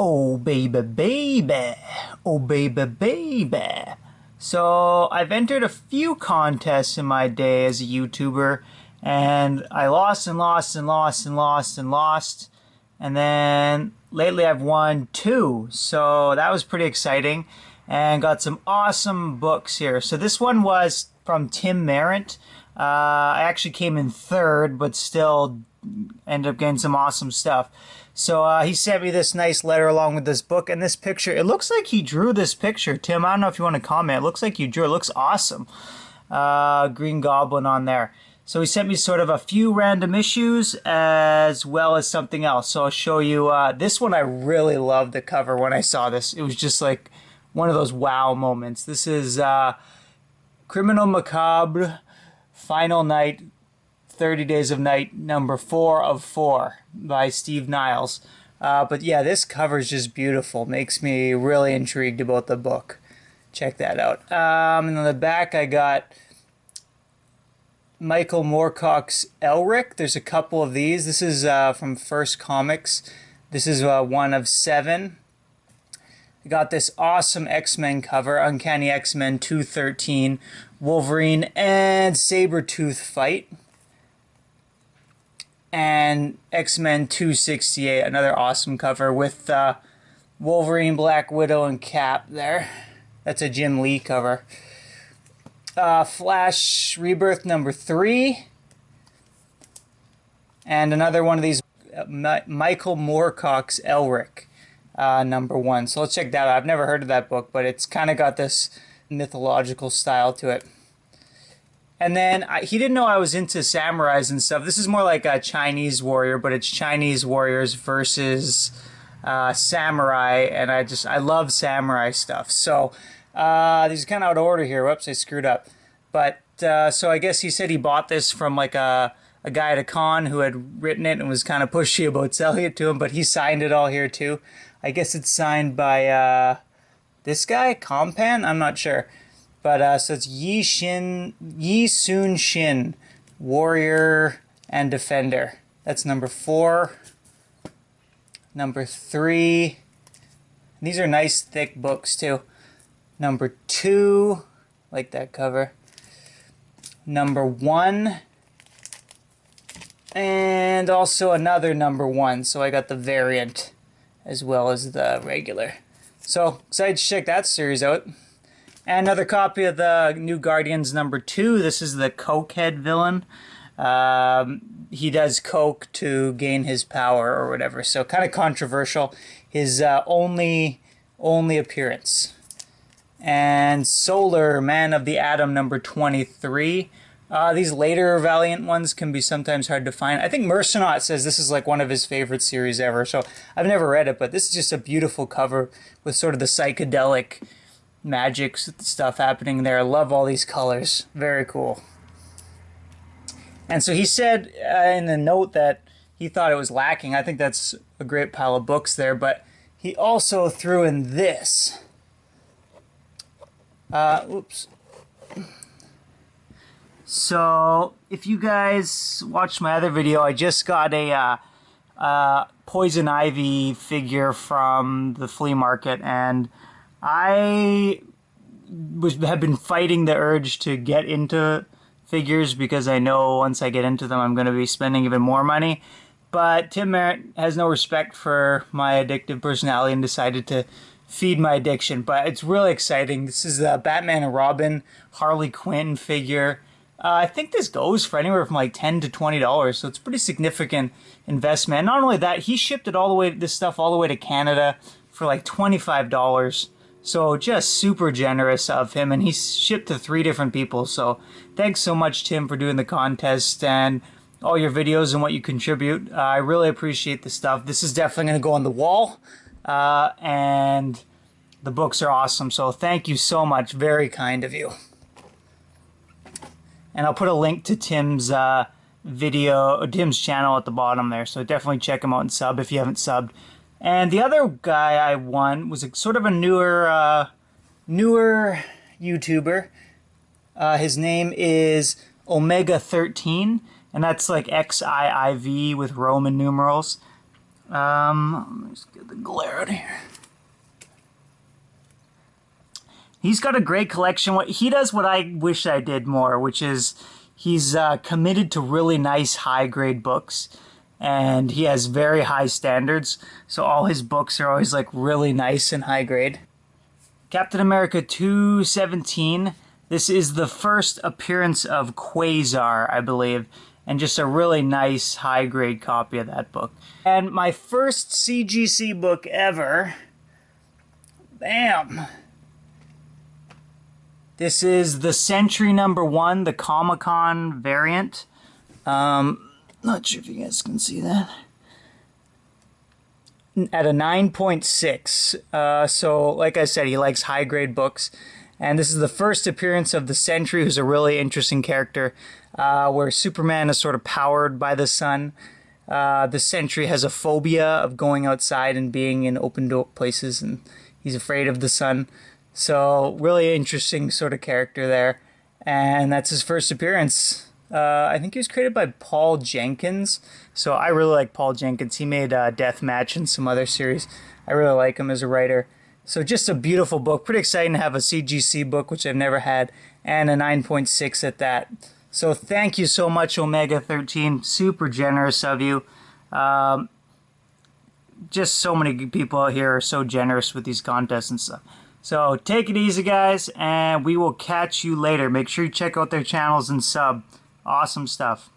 Oh baby baby, oh baby baby. So I've entered a few contests in my day as a YouTuber, and I lost and lost and lost and lost and lost, and then lately I've won two, so that was pretty exciting, and got some awesome books here. So this one was from Tim Marrant. I actually came in third, but still ended up getting some awesome stuff. So he sent me this nice letter along with this book and this picture. It looks like he drew this picture. Tim, I don't know if you want to comment. It looks like you drew. It looks awesome. Green Goblin on there. So he sent me sort of a few random issues as well as something else. So I'll show you. This one I really loved the cover when I saw this. It was just like one of those wow moments. This is Criminal Macabre Final Night 30 Days of Night, number 4 of 4 by Steve Niles. But yeah, this cover is just beautiful. Makes me really intrigued about the book. Check that out. And on the back, I got Michael Moorcock's Elric. There's a couple of these. This is from First Comics. This is one of 7. I got this awesome X-Men cover, Uncanny X-Men 213, Wolverine and Sabretooth fight. And X-Men 268, another awesome cover with Wolverine, Black Widow, and Cap there. That's a Jim Lee cover. Flash Rebirth number 3. And another one of these, Michael Moorcock's Elric, number 1. So let's check that out. I've never heard of that book, but it's kind of got this mythological style to it. And then he didn't know I was into samurais and stuff. This is more like a Chinese warrior, but it's Chinese warriors versus samurai, and I love samurai stuff. So these are kind of out of order here. Whoops, I screwed up. But so I guess he said he bought this from like a guy at a con who had written it and was kind of pushy about selling it to him, but he signed it all here too. I guess it's signed by this guy, Compan? I'm not sure. But so it's Yi Sun Shin, Warrior and Defender. That's number 4. Number 3. These are nice thick books too. Number 2, like that cover. Number 1. And also another number 1. So I got the variant as well as the regular. So excited to check that series out. And another copy of the New Guardians number 2. This is the Cokehead villain. He does coke to gain his power or whatever. So kind of controversial. His only appearance. And Solar, Man of the Atom number 23. These later Valiant ones can be sometimes hard to find. I think Mercenaut says this is like one of his favorite series ever. So I've never read it, but this is just a beautiful cover with sort of the psychedelic magic stuff happening there. I love all these colors. Very cool. And so he said in the note that he thought it was lacking. I think that's a great pile of books there, but he also threw in this. Oops. So if you guys watched my other video, I just got a Poison Ivy figure from the flea market, and I have been fighting the urge to get into figures because I know once I get into them I'm going to be spending even more money. But Tim Marrant has no respect for my addictive personality and decided to feed my addiction. But it's really exciting. This is the Batman and Robin Harley Quinn figure. I think this goes for anywhere from like $10 to $20, so it's a pretty significant investment. And not only that, he shipped it all the way, this stuff all the way to Canada for like $25. So just super generous of him, and he's shipped to 3 different people. So thanks so much, Tim, for doing the contest and all your videos and what you contribute. I really appreciate the stuff. This is definitely going to go on the wall, and the books are awesome. So thank you so much. Very kind of you. And I'll put a link to Tim's Tim's channel at the bottom there. So definitely check him out and sub if you haven't subbed. And the other guy I won was sort of a newer YouTuber. His name is OmegaXIIV, and that's like XIIV with Roman numerals. Let me just get the glare out of here. He's got a great collection. He does what I wish I did more, which is he's committed to really nice high-grade books, and he has very high standards. So all his books are always like really nice and high grade. Captain America 217. This is the first appearance of Quasar, I believe, and just a really nice high-grade copy of that book. And my first CGC book ever. Bam! This is the Sentry #1, the Comic-Con variant. Not sure if you guys can see that. At a 9.6. So, like I said, he likes high-grade books. And this is the first appearance of the Sentry, who's a really interesting character, where Superman is sort of powered by the sun. The Sentry has a phobia of going outside and being in open places, and he's afraid of the sun. So, really interesting sort of character there. And that's his first appearance. I think he was created by Paul Jenkins. So, I really like Paul Jenkins. He made Deathmatch and some other series. I really like him as a writer. So, just a beautiful book. Pretty exciting to have a CGC book, which I've never had, and a 9.6 at that. So, thank you so much, OmegaXIIV. Super generous of you. Just so many people out here are so generous with these contests and stuff. So take it easy, guys, and we will catch you later. Make sure you check out their channels and sub. Awesome stuff.